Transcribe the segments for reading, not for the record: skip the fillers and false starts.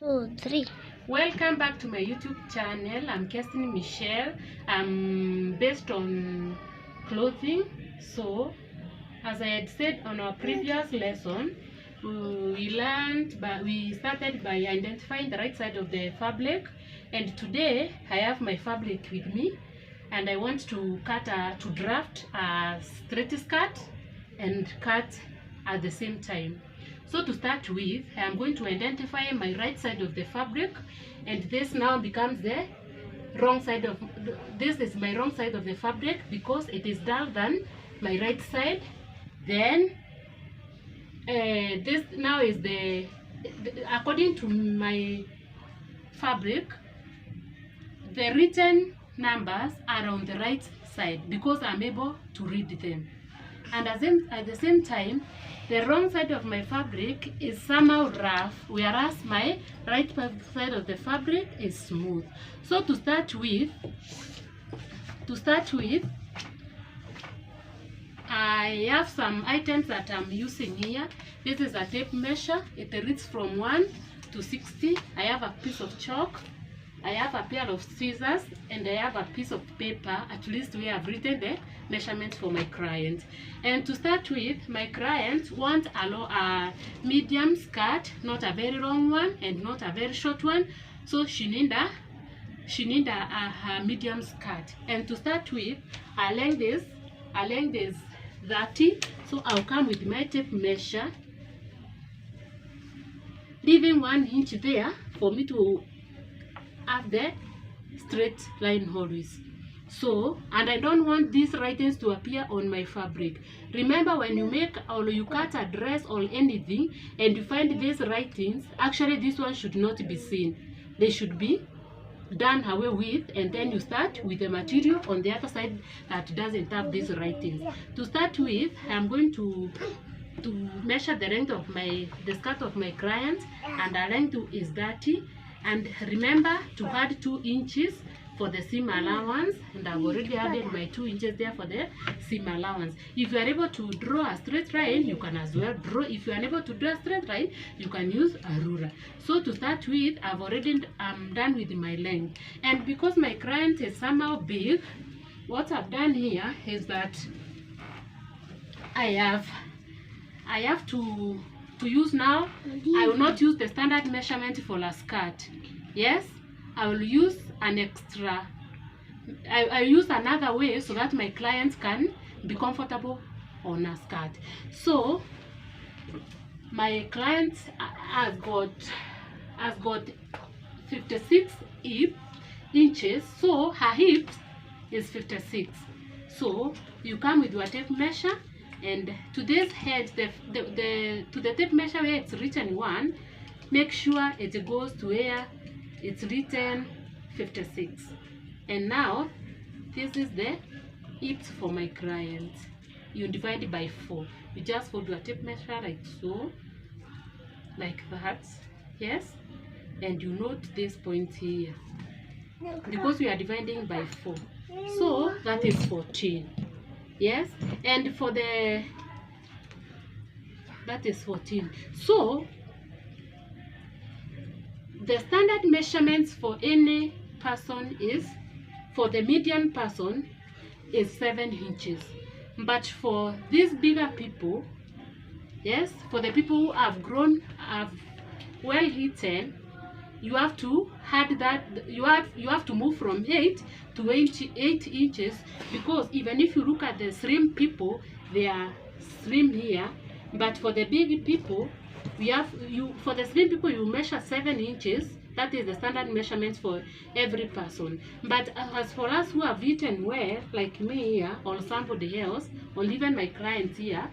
2, 3. Welcome back to my YouTube channel. I'm Kirsten Michelle. I'm based on clothing. So, as I had said on our previous lesson, we started by identifying the right side of the fabric, and today I have my fabric with me, and I want to draft a straight skirt and cut at the same time. So to start with, I am going to identify my right side of the fabric, and this now becomes the wrong side of this is my wrong side of the fabric because it is duller than my right side. Then this now is according to my fabric, the written numbers are on the right side because I'm able to read them, and at the same time the wrong side of my fabric is somehow rough, whereas my right side of the fabric is smooth. So to start with, I have some items that I'm using here. This is a tape measure. It reads from 1 to 60. I have a piece of chalk, I have a pair of scissors, and I have a piece of paper, at least we have written the measurements for my client. And to start with, my client wants a medium skirt, not a very long one and not a very short one. So she need a medium skirt. And to start with, her length is 30. So I'll come with my tape measure, leaving 1 inch there for me to have the straight line always. So, and I don't want these writings to appear on my fabric. Remember, when you make or you cut a dress or anything and you find these writings, actually this one should not be seen. They should be done away with, and then you start with the material on the other side that doesn't have these writings. To start with, I'm going to measure the length of the skirt of my client, and the length is 30. And remember to add 2 inches for the seam allowance, and I've already added my 2 inches there for the seam allowance. If you are able to draw a straight line, you can as well draw. If you are unable to draw a straight line, you can use a ruler. So to start with, I'm done with my length. And because my client is somehow big, what I've done here is that I have to use now. I will not use the standard measurement for a skirt. Yes, I will use an extra. I use another way so that my client can be comfortable on a skirt. So my client has got 56 inches, so her hip is 56. So you come with your tape measure, and to this head, to the tape measure where it's written 1, make sure it goes to where it's written 56. And now this is the hips for my client. You divide by 4. You just fold your tape measure like so, like that. Yes, and you note this point here because we are dividing by 4, so that is 14. Yes, and for that is 14. So the standard measurements for any person is, for the median person, is 7 inches. But for these bigger people, yes, for the people who have well eaten, you have to add that. You have to move from 8 to 8 inches, because even if you look at the slim people, they are slim here. But for the big people, for the slim people you measure 7 inches. That is the standard measurement for every person. But as for us who have eaten well, like me here, or somebody else, or even my clients here,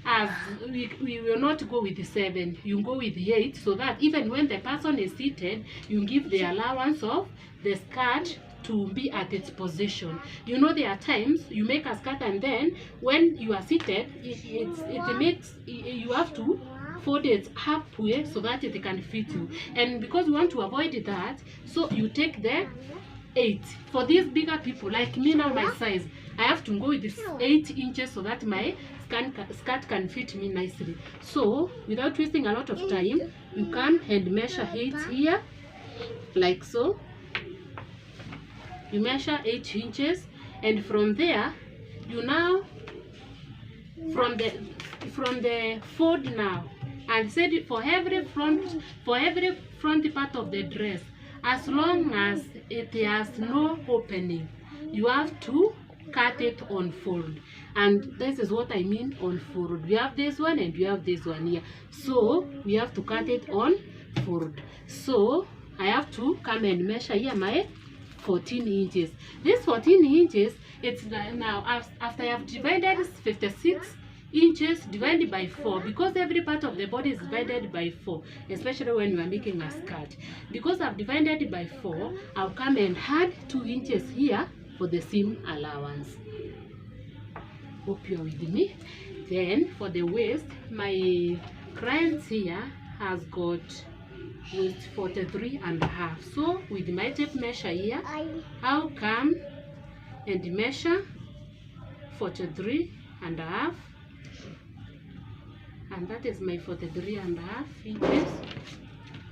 as we will not go with the 7, you go with the 8, so that even when the person is seated, you give the allowance of the skirt to be at its position. You know, there are times you make a skirt, and then when you are seated, you have to fold it halfway so that it can fit you. And because we want to avoid that, so you take the 8. For these bigger people like me now, my size, I have to go with this 8 inches so that my skirt can fit me nicely. So without wasting a lot of time, you come and measure 8 here, like so. You measure 8 inches, and from there you now from the fold now, and said for every front part of the dress, as long as it has no opening, you have to cut it on fold. And this is what I mean on fold. We have this one and we have this one here, so we have to cut it on fold. So I have to come and measure here my 14 inches. This 14 inches, it's now after I have divided 56 inches divided by 4, because every part of the body is divided by 4, especially when you are making a skirt. Because I've divided by 4, I'll come and add 2 inches here for the seam allowance. Hope you're with me. Then for the waist, my client here has got with 43.5. So with my tape measure here, I'll come and measure 43.5, and that is my 43.5 inches.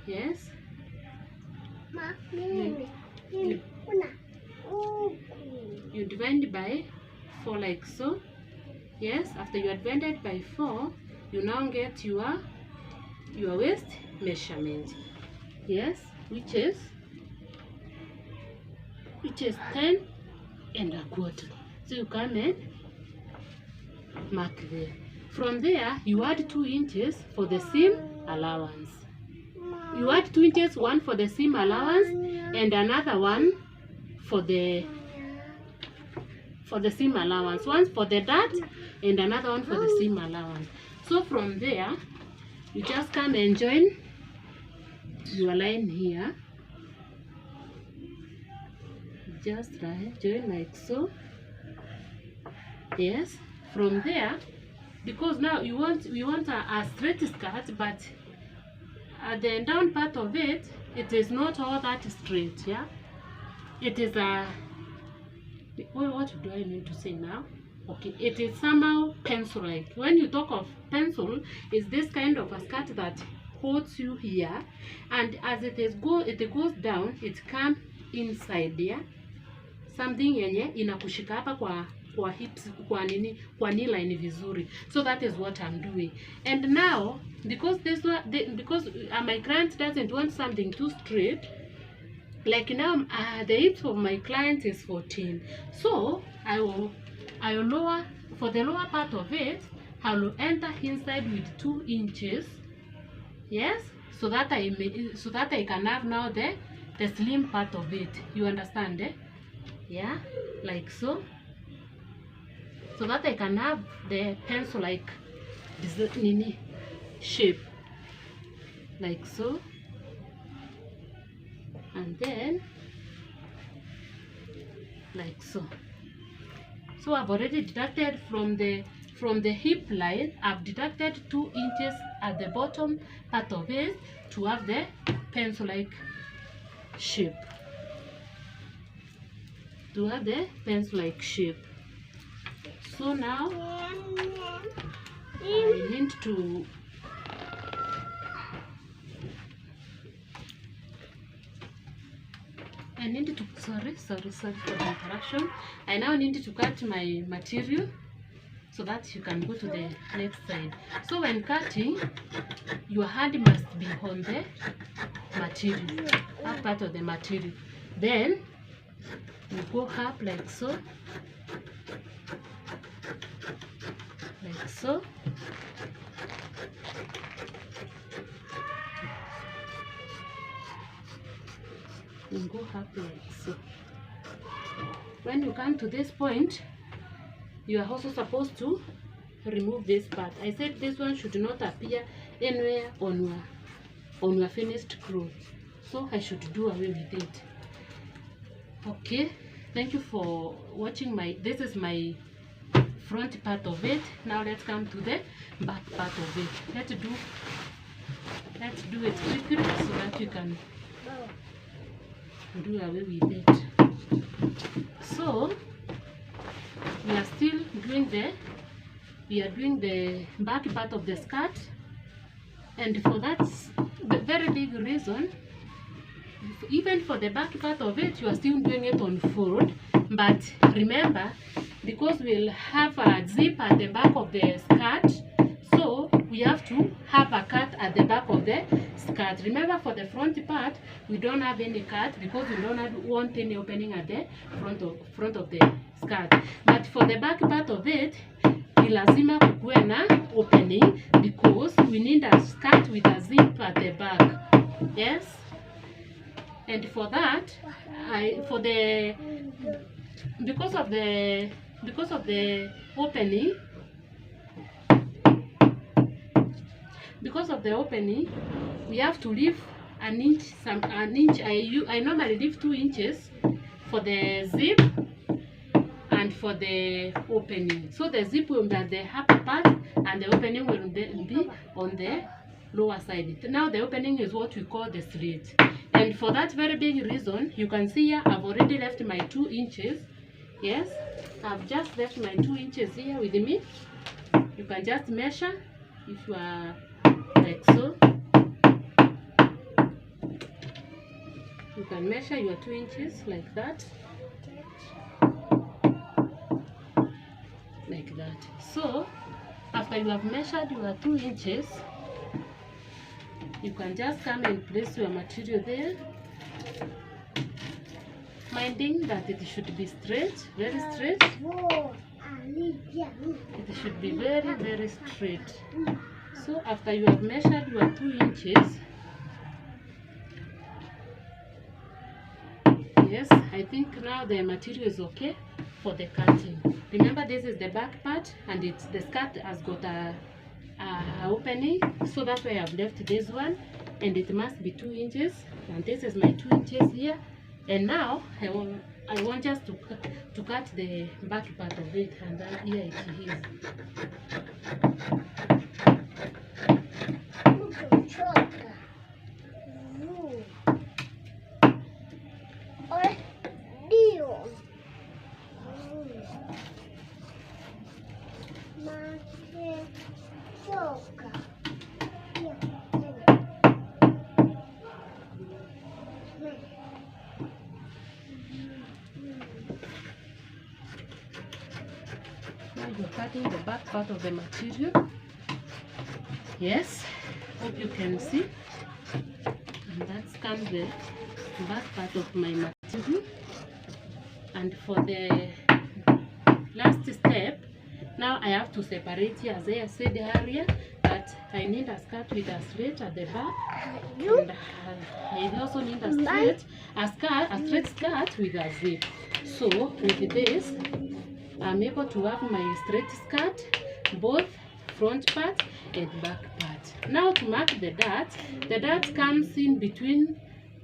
Yes. You divide by 4 like so. Yes, after you are divided by 4, you now get your waist measurement. Yes, which is 10.25. So you come and mark there. From there, you add 2 inches for the seam allowance. You add 2 inches, one for the seam allowance and another one for the seam allowance. One for the dart and another one for the seam allowance. So from there, you just come and join your line here. Just join like so. Yes. From there, because now we want a straight skirt, but at the down part of it, it is not all that straight. Yeah, it is a what do I mean to say now? Okay, it is somehow pencil-like. When you talk of pencil, it's this kind of a skirt that holds you here, and as it goes down, it comes inside there. Something yenye inakushika hapa kwa hips, kwa knee line vizuri. So that is what I'm doing. And now, because my client doesn't want something too straight, like now the hips of my client is 14. So I will lower, for the lower part of it, I will enter inside with 2 inches. Yes, so that I can have now the slim part of it. You understand, eh? Yeah, like so. So that I can have the pencil like this shape, like so. And then like so. So I've already deducted from the hip line, I've deducted 2 inches at the bottom part of it to have the pencil like shape. So now I need to sorry for the interruption. I now need to cut my material so that you can go to the next side. So when cutting, your hand must be on the material, up part of the material. Then you go up like so, like so. You go up like so. When you come to this point, you are also supposed to remove this part. I said this one should not appear anywhere on your finished cloth, so I should do away with it. Okay, thank you for watching this is my front part of it. Now let's come to the back part of it. Let's do it quickly so that you can do away with it. So we are still doing the we are doing the back part of the skirt, and for that the very big reason, even for the back part of it, you are still doing it on fold. But remember, because we'll have a zip at the back of the skirt, so we have to have a cut at the back of the skirt. Remember, for the front part, we don't have any cut because we don't want any opening at the front of the skirt. But for the back part of it, ni lazima kukuwe na opening because we need a skirt with a zip at the back. Yes. And for that, because of the opening, we have to leave an inch. I normally leave 2 inches for the zip and for the opening. So the zip will be at the upper part and the opening will be on the lower side. Now the opening is what we call the slit. And for that very big reason, you can see here I've already left my 2 inches. Yes, I've just left my 2 inches here with me. You can just measure if you are like so. You can measure your 2 inches like that. Like that. So after you have measured your 2 inches, you can just come and place your material there, minding that it should be straight, very straight. It should be very, very straight. So after you have measured your 2 inches, yes, I think now the material is okay for the cutting. Remember, this is the back part, and the skirt has got a opening, so that's why I've left this one, and it must be 2 inches, and this is my 2 inches here. And now I want just to cut the back part of it, and then here it is. Now you're cutting the back part of the material. Yes, hope you can see. And that comes the back part of my material. And for the last step, now I have to separate here, as I said earlier, that I need a skirt with a slit at the back, and I also need a straight skirt with a zip. So with this, I'm able to have my straight skirt, both front part and back part. Now to mark the dart comes in between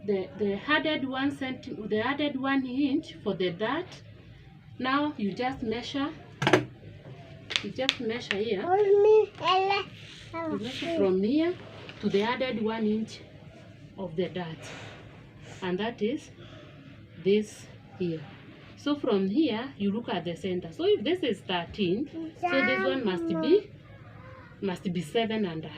the added 1 inch for the dart. Now you just measure. You just measure here. You measure from here to the added 1 inch of the dart, and that is this here. So from here you look at the center. So if this is 13, so this one must be 7.5.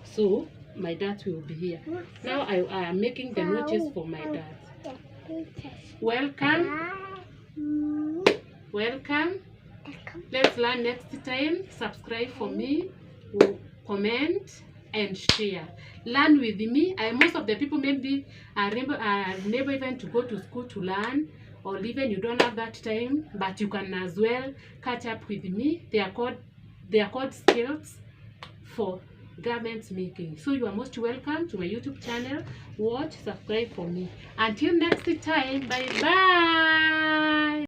So my dart will be here. Now I am making the notches for my dart. Welcome. Let's learn next time. Subscribe for me, comment and share. Learn with me. Most of the people maybe are never even to go to school to learn, or even you don't have that time, but you can as well catch up with me. They are called skills for garment making. So you are most welcome to my YouTube channel. Watch, subscribe for me. Until next time, bye bye.